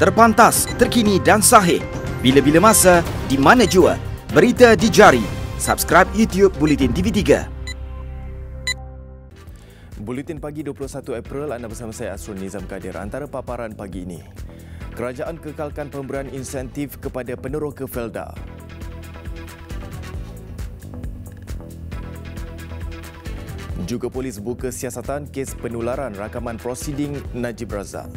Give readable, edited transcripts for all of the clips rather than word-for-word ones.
Terpantas, terkini dan sahih. Bila-bila masa, di mana jua. Berita di jari. Subscribe YouTube Buletin TV3. Buletin pagi 21 April, anda bersama saya Asrul Nizam Kadir. Antara paparan pagi ini, kerajaan kekalkan pemberian insentif kepada peneroka Felda. Juga polis buka siasatan kes penularan rakaman prosiding Najib Razak.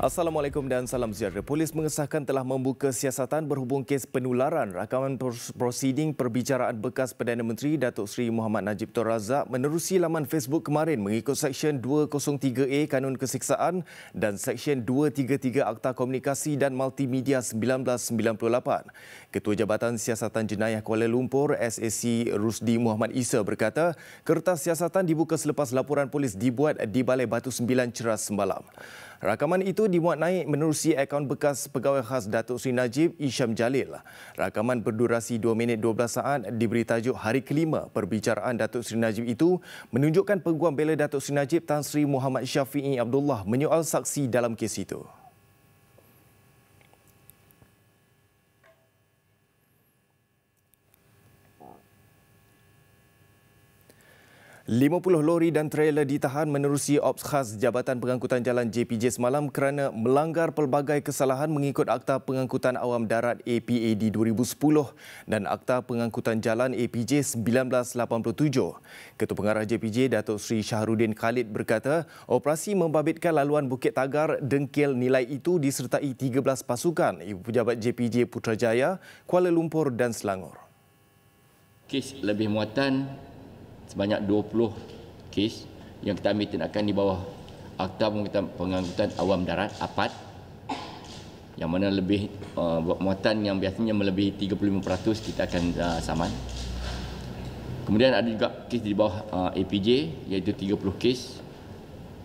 Assalamualaikum dan salam sejahtera. Polis mengesahkan telah membuka siasatan berhubung kes penularan rakaman prosiding perbicaraan bekas Perdana Menteri Datuk Seri Muhammad Najib Tun Razak menerusi laman Facebook kemarin mengikut Seksyen 203A Kanun Keseksaan dan Seksyen 233 Akta Komunikasi dan Multimedia 1998. Ketua Jabatan Siasatan Jenayah Kuala Lumpur SAC Rusdi Muhammad Isa berkata, kertas siasatan dibuka selepas laporan polis dibuat di Balai Batu Sembilan Ceras semalam. Rakaman itu dimuat naik menerusi akaun bekas pegawai khas Datuk Seri Najib, Isham Jalil. Rakaman berdurasi 2 minit 12 saat diberi tajuk Hari Kelima Perbicaraan Datuk Seri Najib itu menunjukkan Peguam Bela Datuk Seri Najib Tan Sri Muhammad Syafiee Abdullah menyoal saksi dalam kes itu. 50 lori dan trailer ditahan menerusi Ops Khas Jabatan Pengangkutan Jalan JPJ semalam kerana melanggar pelbagai kesalahan mengikut Akta Pengangkutan Awam Darat APAD 2010 dan Akta Pengangkutan Jalan APJ 1987. Ketua Pengarah JPJ Datuk Seri Syahrudin Khalid berkata, operasi membabitkan laluan Bukit Tagar, Dengkil Nilai itu disertai 13 pasukan Ibu Pejabat JPJ Putrajaya, Kuala Lumpur dan Selangor. Kes lebih muatan sebanyak 20 kes yang kita ambil tindakan di bawah Akta Pengangkutan Awam Darat APAD, yang mana lebih muatan yang biasanya melebihi 35% kita akan saman. Kemudian ada juga kes di bawah APJ iaitu 30 kes,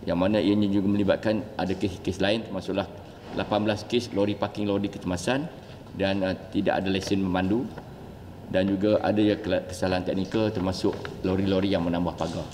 yang mana ianya juga melibatkan ada kes-kes lain termasuklah 18 kes lori parking lori kecemasan dan tidak ada lesen memandu, dan juga ada kesalahan teknikal termasuk lori-lori yang menambah pagar.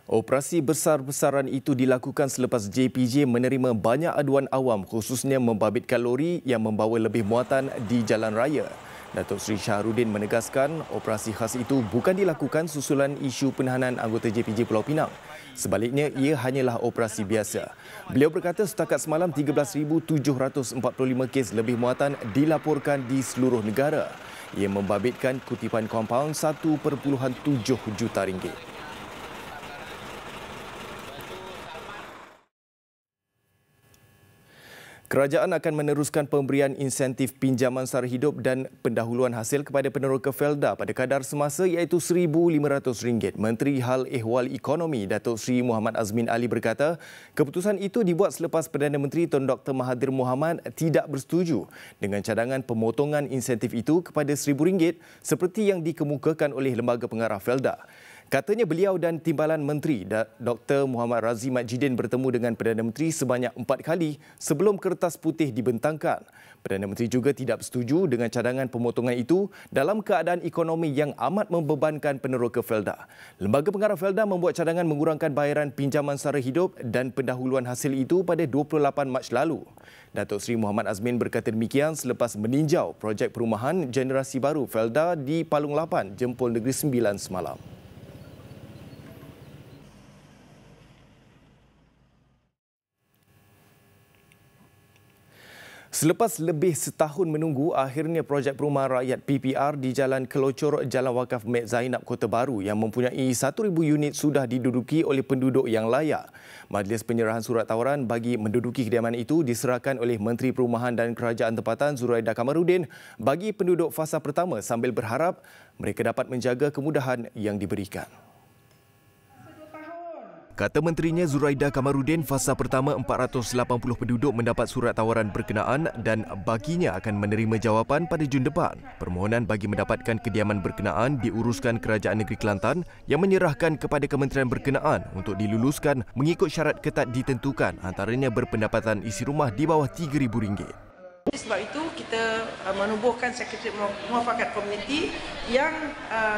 Operasi besar-besaran itu dilakukan selepas JPJ menerima banyak aduan awam khususnya membabitkan lori yang membawa lebih muatan di jalan raya. Datuk Seri Syahrudin menegaskan operasi khas itu bukan dilakukan susulan isu penahanan anggota JPJ Pulau Pinang. Sebaliknya, ia hanyalah operasi biasa. Beliau berkata setakat semalam 13,745 kes lebih muatan dilaporkan di seluruh negara. Ia membabitkan kutipan kompaun 1.7 juta ringgit. Kerajaan akan meneruskan pemberian insentif pinjaman sara hidup dan pendahuluan hasil kepada peneroka Felda pada kadar semasa iaitu RM1,500. Menteri Hal Ehwal Ekonomi Datuk Seri Muhammad Azmin Ali berkata, keputusan itu dibuat selepas Perdana Menteri Tun Dr. Mahathir Mohamad tidak bersetuju dengan cadangan pemotongan insentif itu kepada RM1,000 seperti yang dikemukakan oleh Lembaga Pengarah Felda. Katanya beliau dan Timbalan Menteri Dr. Muhammad Razzi Majidin bertemu dengan Perdana Menteri sebanyak 4 kali sebelum kertas putih dibentangkan. Perdana Menteri juga tidak bersetuju dengan cadangan pemotongan itu dalam keadaan ekonomi yang amat membebankan peneroka Felda. Lembaga Pengarah Felda membuat cadangan mengurangkan bayaran pinjaman sara hidup dan pendahuluan hasil itu pada 28 Mac lalu. Datuk Seri Muhammad Azmin berkata demikian selepas meninjau projek perumahan generasi baru Felda di Palung 8, Jempol Negeri Sembilan semalam. Selepas lebih setahun menunggu, akhirnya projek perumahan rakyat PPR di Jalan Kelocor, Jalan Wakaf Mek Zainab, Kota Baru yang mempunyai 1,000 unit sudah diduduki oleh penduduk yang layak. Majlis penyerahan surat tawaran bagi menduduki kediaman itu diserahkan oleh Menteri Perumahan dan Kerajaan Tempatan Zuraidah Kamaruddin bagi penduduk fasa pertama sambil berharap mereka dapat menjaga kemudahan yang diberikan. Kata menterinya Zuraidah Kamaruddin, fasa pertama 480 penduduk mendapat surat tawaran berkenaan dan baginya akan menerima jawapan pada Jun depan. Permohonan bagi mendapatkan kediaman berkenaan diuruskan Kerajaan Negeri Kelantan yang menyerahkan kepada kementerian berkenaan untuk diluluskan mengikut syarat ketat ditentukan, antaranya berpendapatan isi rumah di bawah RM3,000. Sebab itu kita menubuhkan Sekretariat Muafakat Komuniti yang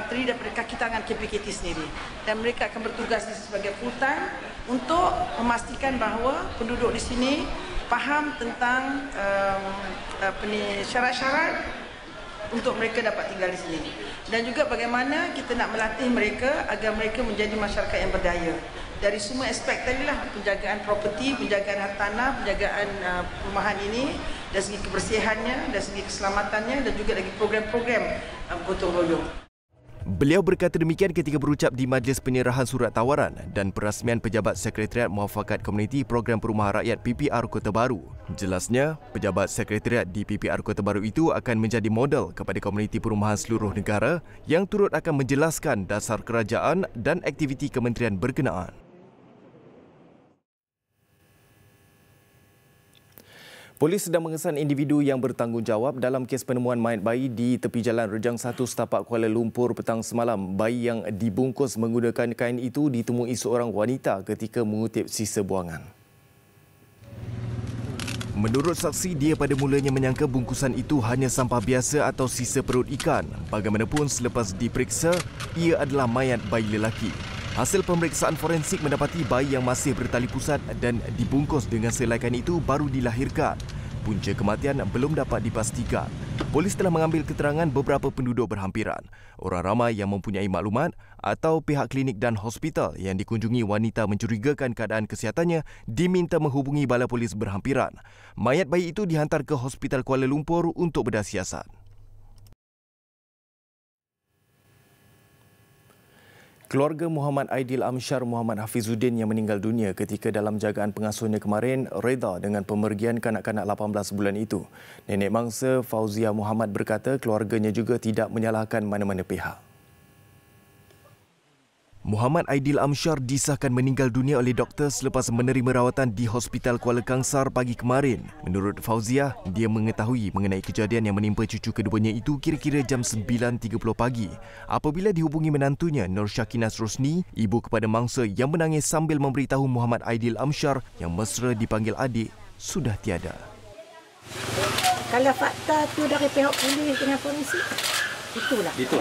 terdiri daripada kaki tangan KPKT sendiri, dan mereka akan bertugas di sini sebagai full time untuk memastikan bahawa penduduk di sini faham tentang syarat-syarat untuk mereka dapat tinggal di sini, dan juga bagaimana kita nak melatih mereka agar mereka menjadi masyarakat yang berdaya dari semua aspek tadilah, penjagaan properti, penjagaan hartanah, penjagaan perumahan ini, dari segi kebersihannya, dari segi keselamatannya, dan juga lagi program-program gotong royong. Beliau berkata demikian ketika berucap di majlis penyerahan surat tawaran dan perasmian pejabat Sekretariat Muafakat Komuniti Program Perumahan Rakyat PPR Kota Baru. Jelasnya, pejabat Sekretariat di PPR Kota Baru itu akan menjadi model kepada komuniti perumahan seluruh negara yang turut akan menjelaskan dasar kerajaan dan aktiviti kementerian berkenaan. Polis sedang mengesan individu yang bertanggungjawab dalam kes penemuan mayat bayi di tepi jalan Rejang 1 setapak Kuala Lumpur petang semalam. Bayi yang dibungkus menggunakan kain itu ditemui seorang wanita ketika mengutip sisa buangan. Menurut saksi, dia pada mulanya menyangka bungkusan itu hanya sampah biasa atau sisa perut ikan. Bagaimanapun, selepas diperiksa, ia adalah mayat bayi lelaki. Hasil pemeriksaan forensik mendapati bayi yang masih bertali pusat dan dibungkus dengan selai kain itu baru dilahirkan. Punca kematian belum dapat dipastikan. Polis telah mengambil keterangan beberapa penduduk berhampiran, orang ramai yang mempunyai maklumat atau pihak klinik dan hospital yang dikunjungi wanita mencurigakan keadaan kesihatannya diminta menghubungi Balai Polis berhampiran. Mayat bayi itu dihantar ke Hospital Kuala Lumpur untuk bedah siasat. Keluarga Muhammad Aidil Amsyar Muhammad Hafizuddin yang meninggal dunia ketika dalam jagaan pengasuhnya kemarin reda dengan pemergian kanak-kanak 18 bulan itu. Nenek mangsa Fauzia Muhammad berkata keluarganya juga tidak menyalahkan mana-mana pihak. Muhammad Aidil Amsyar disahkan meninggal dunia oleh doktor selepas menerima rawatan di Hospital Kuala Kangsar pagi kemarin. Menurut Fauzia, dia mengetahui mengenai kejadian yang menimpa cucu keduanya itu kira-kira jam 9.30 pagi apabila dihubungi menantunya Nur Syakinas Rosni, ibu kepada mangsa yang menangis sambil memberitahu Muhammad Aidil Amsyar yang mesra dipanggil adik sudah tiada. Kalau fakta tu dari pihak polis dengan forensik, itulah. Itu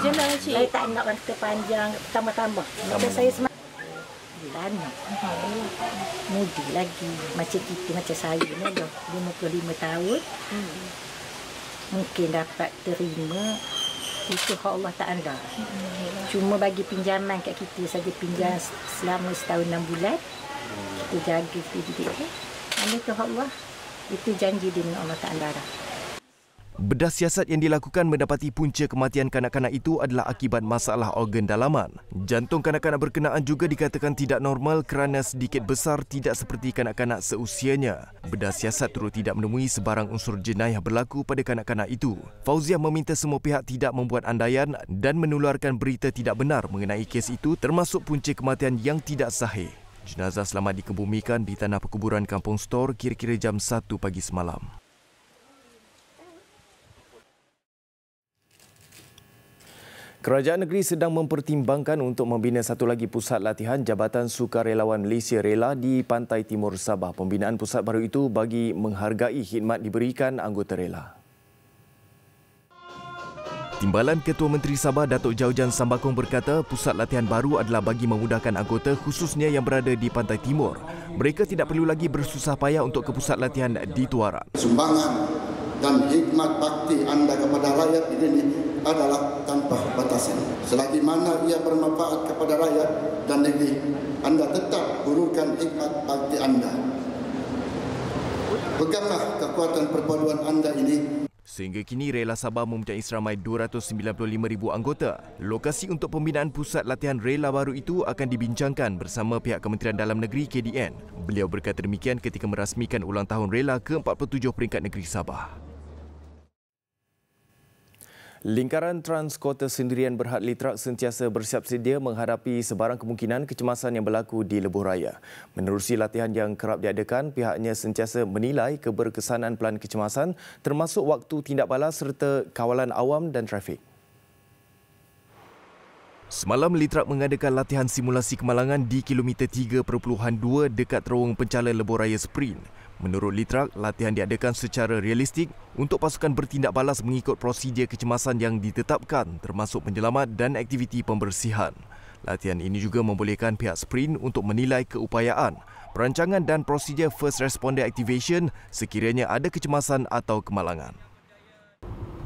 je lah, Cik. Saya tak nak kata panjang, tambah-tambah. Macam saya semangat. Anak. Muda lagi. Macam kita, macam saya ni dah 55 tahun. Mungkin dapat terima. Itu hak Allah Ta'ala. Cuma bagi pinjaman kat kita saja, pinjam selama setahun 6 bulan. Kita jaga didik. Itu hak Allah. Itu janji dengan Allah Ta'ala dah. Bedah siasat yang dilakukan mendapati punca kematian kanak-kanak itu adalah akibat masalah organ dalaman. Jantung kanak-kanak berkenaan juga dikatakan tidak normal kerana sedikit besar tidak seperti kanak-kanak seusianya. Bedah siasat turut tidak menemui sebarang unsur jenayah berlaku pada kanak-kanak itu. Fauzia meminta semua pihak tidak membuat andaian dan menularkan berita tidak benar mengenai kes itu termasuk punca kematian yang tidak sahih. Jenazah selamat dikebumikan di tanah perkuburan Kampung Stor kira-kira jam 1 pagi semalam. Kerajaan negeri sedang mempertimbangkan untuk membina satu lagi pusat latihan Jabatan Sukarelawan Malaysia Rela di Pantai Timur Sabah. Pembinaan pusat baru itu bagi menghargai khidmat diberikan anggota rela. Timbalan Ketua Menteri Sabah Datuk Jaujan Sambakong berkata pusat latihan baru adalah bagi memudahkan anggota khususnya yang berada di Pantai Timur. Mereka tidak perlu lagi bersusah payah untuk ke pusat latihan di Tuaran. Sumbangan dan hikmat bakti anda kepada rakyat ini adalah tanpa batasan. Selagi mana ia bermanfaat kepada rakyat dan negeri, anda tetap gunakan hikmat bakti anda. Peganglah kekuatan perpaduan anda ini. Sehingga kini Rela Sabah mempunyai seramai 295,000 anggota. Lokasi untuk pembinaan pusat latihan rela baru itu akan dibincangkan bersama pihak Kementerian Dalam Negeri KDN. Beliau berkata demikian ketika merasmikan ulang tahun rela ke-47 peringkat negeri Sabah. Lingkaran Transkota Sendirian Berhad Litrak sentiasa bersiap sedia menghadapi sebarang kemungkinan kecemasan yang berlaku di lebuh raya. Menerusi latihan yang kerap diadakan, pihaknya sentiasa menilai keberkesanan pelan kecemasan termasuk waktu tindak balas serta kawalan awam dan trafik. Semalam, Litrak mengadakan latihan simulasi kemalangan di kilometer 3.2 dekat terowong pencala lebuh raya sprint. Menurut Litrak, latihan diadakan secara realistik untuk pasukan bertindak balas mengikut prosedur kecemasan yang ditetapkan termasuk penyelamat dan aktiviti pembersihan. Latihan ini juga membolehkan pihak sprint untuk menilai keupayaan, perancangan dan prosedur first responder activation sekiranya ada kecemasan atau kemalangan.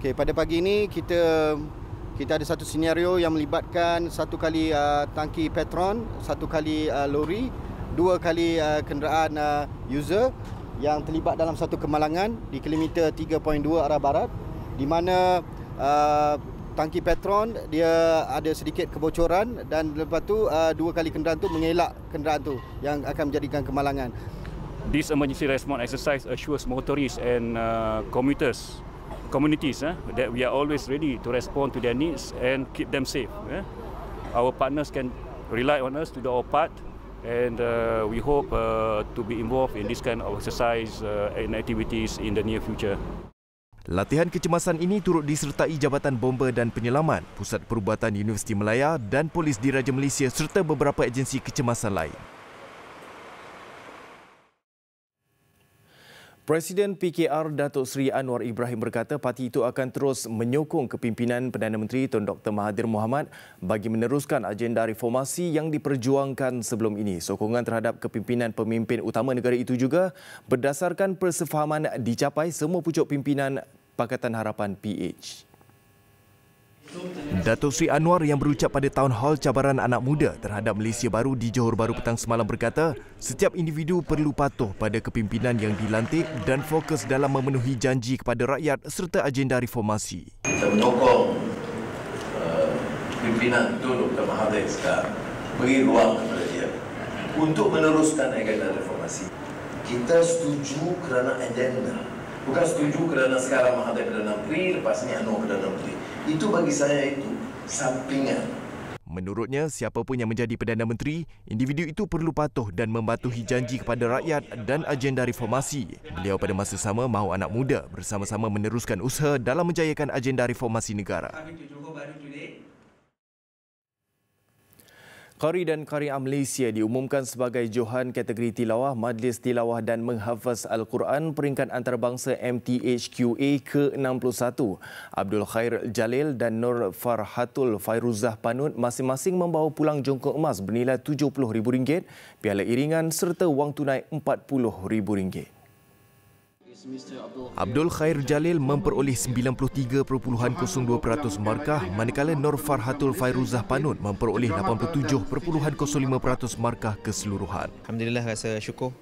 Okey, pada pagi ini kita ada satu senario yang melibatkan satu kali tangki Petron, satu kali lori, dua kali kenderaan user yang terlibat dalam satu kemalangan di kilometer 3.2 arah barat, di mana tangki Petron dia ada sedikit kebocoran dan lepas tu dua kali kenderaan tu mengelak kenderaan tu yang akan menjadikan kemalangan. This emergency response exercise assures motorists and communities that we are always ready to respond to their needs and keep them safe. Our partners can rely on us to do our part, and we hope to be involved in this kind of exercise and activities in the near future. Latihan kecemasan ini turut disertai Jabatan Bomba dan Penyelamat, Pusat Perubatan Universiti Malaya dan Polis Diraja Malaysia serta beberapa agensi kecemasan lain. Presiden PKR Datuk Seri Anwar Ibrahim berkata parti itu akan terus menyokong kepimpinan Perdana Menteri Tun Dr. Mahathir Mohamad bagi meneruskan agenda reformasi yang diperjuangkan sebelum ini. Sokongan terhadap kepimpinan pemimpin utama negara itu juga berdasarkan persefahaman dicapai semua pucuk pimpinan Pakatan Harapan PH. Datuk Seri Anwar yang berucap pada Town Hall Cabaran Anak Muda terhadap Malaysia Baru di Johor Bahru petang semalam berkata, setiap individu perlu patuh pada kepimpinan yang dilantik dan fokus dalam memenuhi janji kepada rakyat serta agenda reformasi. Kita menyokong pimpinan Tun Dr. Mahathir sekarang, beri ruang kepada dia untuk meneruskan agenda reformasi. Kita setuju kerana agenda, bukan setuju kerana sekarang Mahathir Perdana Menteri, lepas ni Anwar Perdana Menteri. Itu bagi saya itu sampingan. Menurutnya, siapapun yang menjadi Perdana Menteri, individu itu perlu patuh dan mematuhi janji kepada rakyat dan agenda reformasi. Beliau pada masa sama mahu anak muda bersama-sama meneruskan usaha dalam menjayakan agenda reformasi negara. Qari dan Qari'ah Malaysia diumumkan sebagai Johan kategori tilawah Majlis Tilawah dan Menghafaz Al-Quran peringkat antarabangsa MTHQA ke-61. Abdul Khair Jalil dan Nur Farhatul Fairuzah Panut masing-masing membawa pulang jongkok emas bernilai RM70,000, piala iringan serta wang tunai RM40,000. Abdul Khair Jalil memperoleh 93.02% markah manakala Nur Farhatul Fairuzah Panut memperoleh 87.05% markah keseluruhan. Alhamdulillah, rasa syukur,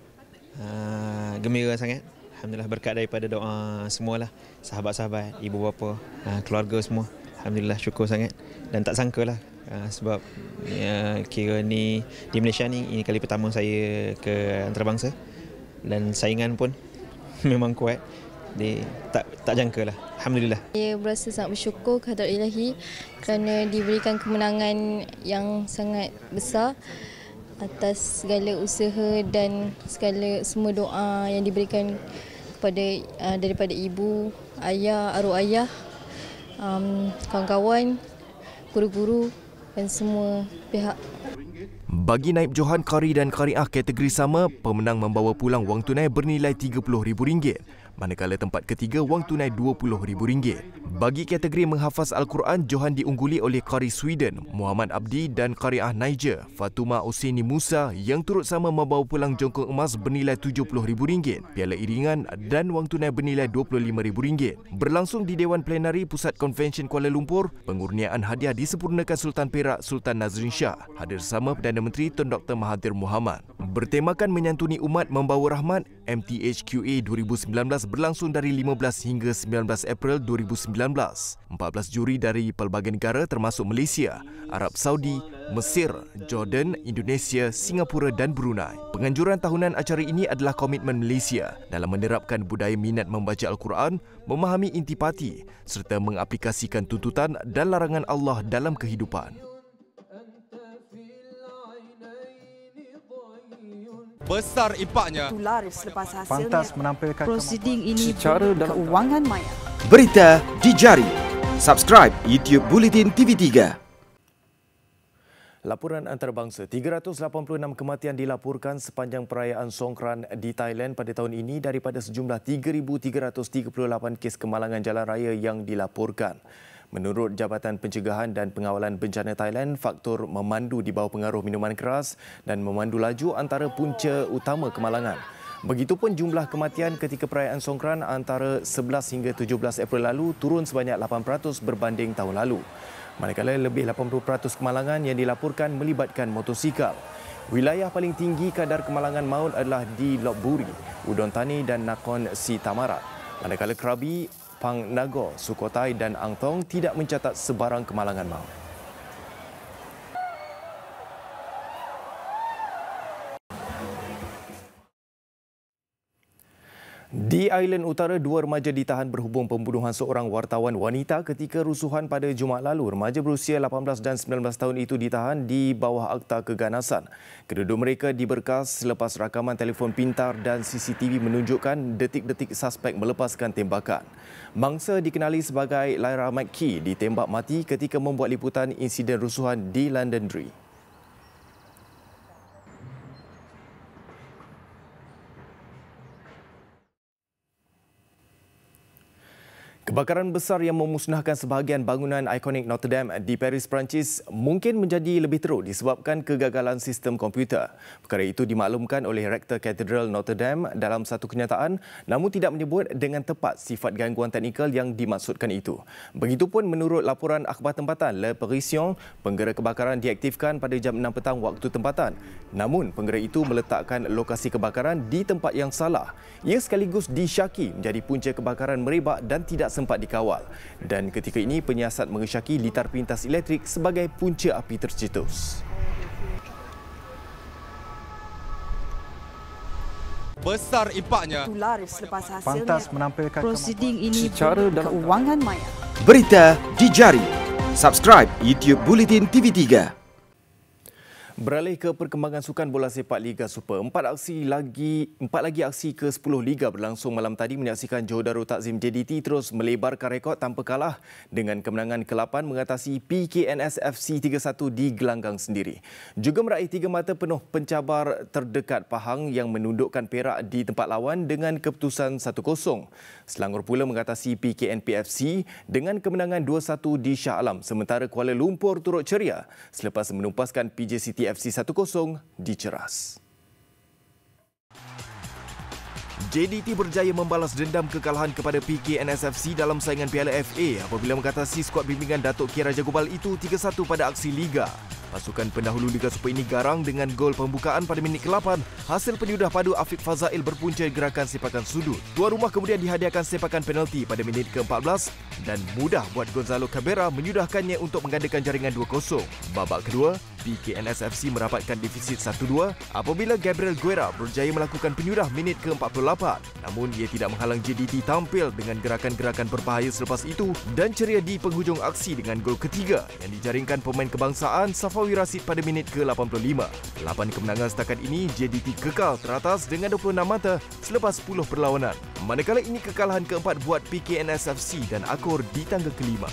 gembira sangat. Alhamdulillah, berkat daripada doa semualah, sahabat-sahabat, ibu bapa, keluarga semua. Alhamdulillah, syukur sangat dan tak sangkalah sebab kira ni di Malaysia ni ini kali pertama saya ke antarabangsa dan saingan pun memang kuat. Tak jangka lah. Alhamdulillah. Saya berasa sangat bersyukur kehadrat Ilahi kerana diberikan kemenangan yang sangat besar atas segala usaha dan semua doa yang diberikan kepada daripada ibu, ayah, arwah ayah, kawan-kawan, guru-guru dan semua pihak. Bagi naib Johan Qari dan Qari'ah kategori sama, pemenang membawa pulang wang tunai bernilai RM30,000, manakala tempat ketiga wang tunai RM20,000. Bagi kategori menghafaz Al-Quran, Johan diungguli oleh Qari Sweden, Muhammad Abdi dan Qari'ah Niger, Fatuma Oseni Musa yang turut sama membawa pulang jongkok emas bernilai RM70,000, piala iringan dan wang tunai bernilai RM25,000. Berlangsung di Dewan Plenari Pusat Konvensyen Kuala Lumpur, pengurniaan hadiah disempurnakan Sultan Perak Sultan Nazrin Shah, hadir sama Perdana Menteri Tun Dr. Mahathir Mohamad. Bertemakan menyantuni umat membawa rahmat, MTHQA 2019 berlangsung dari 15 hingga 19 April 2019. 14 juri dari pelbagai negara termasuk Malaysia, Arab Saudi, Mesir, Jordan, Indonesia, Singapura dan Brunei. Penganjuran tahunan acara ini adalah komitmen Malaysia dalam menerapkan budaya minat membaca Al-Quran, memahami intipati serta mengaplikasikan tuntutan dan larangan Allah dalam kehidupan. Besar impaknya. Pantas menampilkan prosiding ini secara dalam keuangan maya. Berita di jari. Subscribe YouTube Bulletin TV3. Laporan antarabangsa, 386 kematian dilaporkan sepanjang perayaan Songkran di Thailand pada tahun ini daripada sejumlah 3,338 kes kemalangan jalan raya yang dilaporkan. Menurut Jabatan Pencegahan dan Pengawalan Bencana Thailand, faktor memandu di bawah pengaruh minuman keras dan memandu laju antara punca utama kemalangan. Begitupun jumlah kematian ketika perayaan Songkran antara 11 hingga 17 April lalu turun sebanyak 8% berbanding tahun lalu. Manakala lebih 80% kemalangan yang dilaporkan melibatkan motosikal. Wilayah paling tinggi kadar kemalangan maut adalah di Lopburi, Udon Thani dan Nakhon Si Thammarat. Manakala Krabi, Phang Nakhon, Sukhothai dan Angthong tidak mencatat sebarang kemalangan maut. Di Island Utara, 2 remaja ditahan berhubung pembunuhan seorang wartawan wanita ketika rusuhan pada Jumaat lalu. Remaja berusia 18 dan 19 tahun itu ditahan di bawah akta keganasan. Kedua mereka diberkas selepas rakaman telefon pintar dan CCTV menunjukkan detik-detik suspek melepaskan tembakan. Mangsa dikenali sebagai Lyra McKee ditembak mati ketika membuat liputan insiden rusuhan di Londonderry. Kebakaran besar yang memusnahkan sebahagian bangunan ikonik Notre Dame di Paris, Perancis mungkin menjadi lebih teruk disebabkan kegagalan sistem komputer. Perkara itu dimaklumkan oleh Rektor Katedral Notre Dame dalam satu kenyataan, namun tidak menyebut dengan tepat sifat gangguan teknikal yang dimaksudkan itu. Begitupun menurut laporan akhbar tempatan Le Parisien, penggera kebakaran diaktifkan pada jam 6 petang waktu tempatan. Namun, penggera itu meletakkan lokasi kebakaran di tempat yang salah. Ia sekaligus disyaki menjadi punca kebakaran merebak dan tidak sempat dikawal. Dan ketika ini penyiasat mengesyaki litar pintas elektrik sebagai punca api tercetus. Besar impaknya. Selepas pantas menampilkan prosiding ini secara keuangan maya. Berita di jari. Subscribe YouTube Bulletin TV3. Beralih ke perkembangan sukan bola sepak Liga Super. Empat lagi aksi ke-10 Liga berlangsung malam tadi menyaksikan Johor Darul Takzim JDT terus melebarkan rekod tanpa kalah dengan kemenangan ke-8 mengatasi PKNS FC 3-1 di gelanggang sendiri. Juga meraih 3 mata penuh pencabar terdekat Pahang yang menundukkan Perak di tempat lawan dengan keputusan 1-0. Selangor pula mengatasi PKNP FC dengan kemenangan 2-1 di Shah Alam, sementara Kuala Lumpur turut ceria selepas menumpaskan PJ City FC 1-0 di Ceras. JDT berjaya membalas dendam kekalahan kepada PKNS FC dalam saingan Piala FA apabila mengatasi skuad bimbingan Datuk K. Raja Gopal itu 3-1 pada aksi Liga. Pasukan pendahulu Liga Super ini garang dengan gol pembukaan pada minit ke-8. Hasil penyudah padu Afiq Fazail berpunca gerakan sepakan sudut. Tuan rumah kemudian dihadiahkan sepakan penalti pada minit ke-14 dan mudah buat Gonzalo Cabrera menyudahkannya untuk menggandakan jaringan 2-0. Babak kedua, PKNS FC merapatkan defisit 1-2 apabila Gabriel Guerra berjaya melakukan penyudah minit ke-48. Namun ia tidak menghalang JDT tampil dengan gerakan-gerakan berbahaya selepas itu dan ceria di penghujung aksi dengan gol ketiga yang dijaringkan pemain kebangsaan Safawi Rashid pada minit ke-85. 8 kemenangan setakat ini, JDT kekal teratas dengan 26 mata selepas 10 perlawanan. Manakala ini kekalahan keempat buat PKNS FC dan Akor di tangga kelima.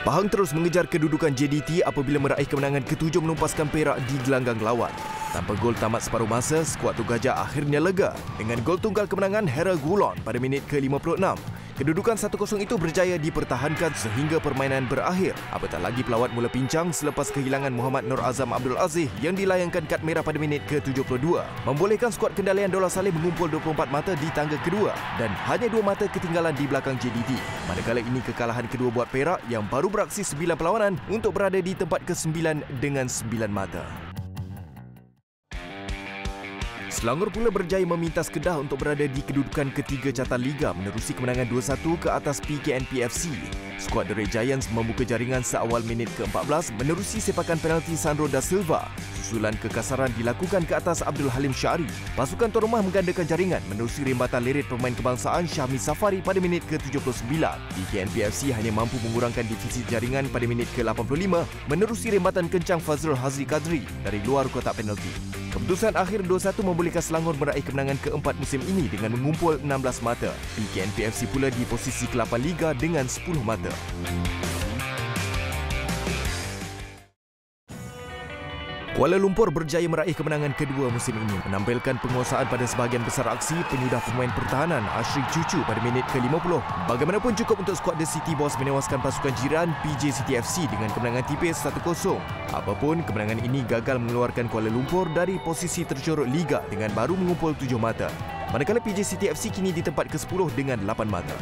Pahang terus mengejar kedudukan JDT apabila meraih kemenangan ke-7 menumpaskan Perak di gelanggang lawan. Tanpa gol tamat separuh masa, skuad Tu Gajah akhirnya lega dengan gol tunggal kemenangan Hera Gulon pada minit ke-56. Kedudukan 1-0 itu berjaya dipertahankan sehingga permainan berakhir. Apatah lagi pelawat mula pincang selepas kehilangan Muhammad Nur Azam Abdul Aziz yang dilayangkan kad merah pada minit ke-72. Membolehkan skuad kendalian Dollah Saleh mengumpul 24 mata di tangga kedua dan hanya 2 mata ketinggalan di belakang JDT. Manakala ini kekalahan kedua buat Perak yang baru beraksi 9 perlawanan untuk berada di tempat ke-9 dengan 9 mata. Selangor pula berjaya memintas Kedah untuk berada di kedudukan ketiga carta Liga menerusi kemenangan 2-1 ke atas PKNP FC. Skuad The Red Giants membuka jaringan seawal minit ke-14 menerusi sepakan penalti Sandro da Silva. Susulan kekasaran dilakukan ke atas Abdul Halim Syari. Pasukan tuan rumah menggandakan jaringan menerusi rembatan lirit pemain kebangsaan Syahmi Safari pada minit ke-79. PKNP FC hanya mampu mengurangkan defisit jaringan pada minit ke-85 menerusi rembatan kencang Fazrul Hazri Kadri dari luar kotak penalti. Keputusan akhir 2-1 membolehkan Selangor meraih kemenangan keempat musim ini dengan mengumpul 16 mata. PKNP FC pula di posisi ke-8 Liga dengan 10 mata. Kuala Lumpur berjaya meraih kemenangan kedua musim ini, menampilkan penguasaan pada sebahagian besar aksi penyudah pemain pertahanan Ashrik Cucu pada minit ke-50. Bagaimanapun cukup untuk skuad The City Boss menewaskan pasukan jiran PJ City FC dengan kemenangan tipis 1-0. Apapun, kemenangan ini gagal mengeluarkan Kuala Lumpur dari posisi tercorot Liga dengan baru mengumpul 7 mata. Manakala PJ City FC kini di tempat ke-10 dengan 8 mata.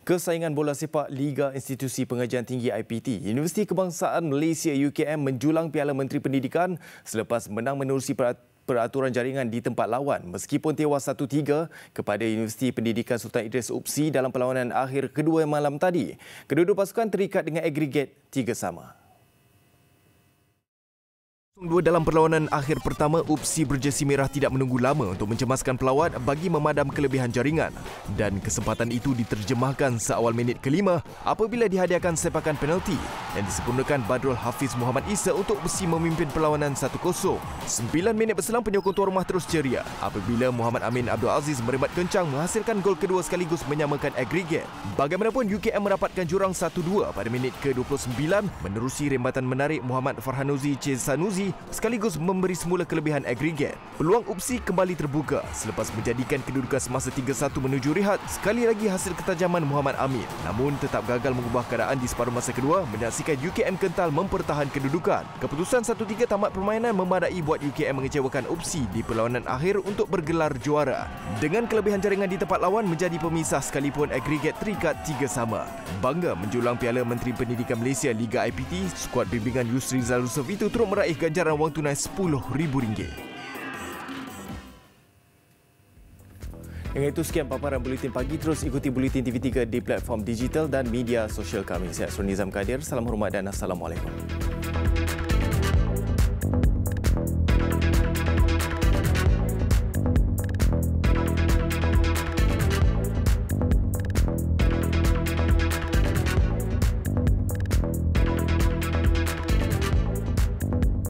Kesaingan bola sepak Liga Institusi Pengajian Tinggi IPT, Universiti Kebangsaan Malaysia UKM menjulang Piala Menteri Pendidikan selepas menang menerusi peraturan jaringan di tempat lawan meskipun tewas 1-3 kepada Universiti Pendidikan Sultan Idris UPSI dalam perlawanan akhir kedua malam tadi. Kedua-dua pasukan terikat dengan agregat 3-3. Dalam perlawanan akhir pertama, UPSI berjersey merah tidak menunggu lama untuk mencemaskan pelawat bagi memadam kelebihan jaringan. Dan kesempatan itu diterjemahkan seawal minit ke-5 apabila dihadiahkan sepakan penalti yang disempurnakan Badrul Hafiz Muhammad Isa untuk UPSI memimpin perlawanan 1-0. 9 minit berselang penyokong tuan rumah terus ceria apabila Muhammad Amin Abdul Aziz meremat kencang menghasilkan gol kedua sekaligus menyamakan agregat. Bagaimanapun, UKM mendapatkan jurang 1-2 pada minit ke-29 menerusi rembatan menarik Muhammad Farhanuzi Cezanuzi sekaligus memberi semula kelebihan agregat. Peluang UPSI kembali terbuka selepas menjadikan kedudukan semasa 3-1 menuju rehat sekali lagi hasil ketajaman Muhammad Amin, namun tetap gagal mengubah keadaan di separuh masa kedua menyaksikan UKM kental mempertahan kedudukan. Keputusan 1-3 tamat permainan memadai buat UKM mengecewakan UPSI di perlawanan akhir untuk bergelar juara. Dengan kelebihan jaringan di tempat lawan menjadi pemisah sekalipun agregat terikat 3-3. Bangga menjulang Piala Menteri Pendidikan Malaysia Liga IPT, skuad bimbingan Yusri Zal Yusof itu turut meraih ganjaran wang tunai RM10,000. Dengan itu sekian paparan Buletin Pagi. Terus ikuti Buletin TV3 di platform digital dan media sosial kami. Saya Asrul Nizam Kadir. Salam hormat dan Assalamualaikum.